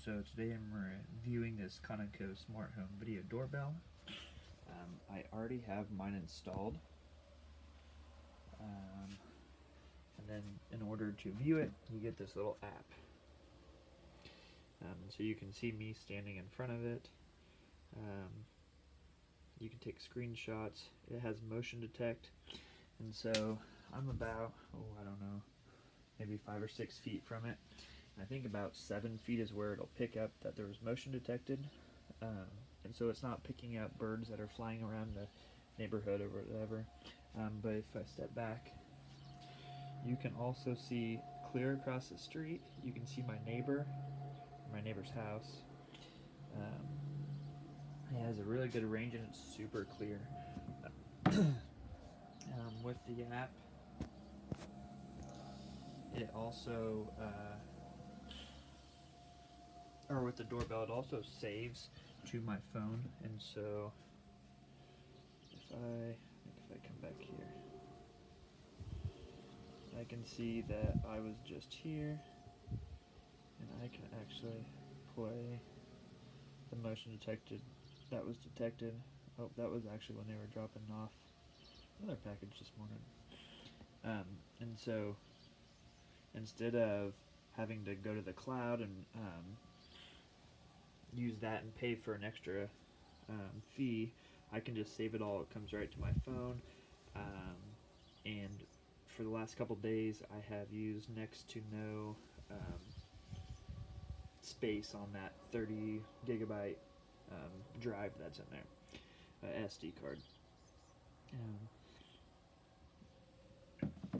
So today I'm reviewing this Conoco Smart Home Video Doorbell. I already have mine installed. And then in order to view it, you get this little app. So you can see me standing in front of it. You can take screenshots. It has motion detect. And so I'm about, I don't know, maybe 5 or 6 feet from it. I think about 7 feet is where it'll pick up that there was motion detected. And so it's not picking up birds that are flying around the neighborhood or whatever. But if I step back, you can also see clear across the street. You can see my neighbor's house. It has a really good range and it's super clear. With the app, it also, or with the doorbell, it also saves to my phone. And so if I come back here, I can see that I was just here, and I can actually play the motion detected. That was detected. Oh, that was actually when they were dropping off another package this morning. And so instead of having to go to the cloud and use that and pay for an extra fee, I can just save it all. It comes right to my phone. And for the last couple days, I have used next to no space on that 30 gigabyte drive that's in there, SD card.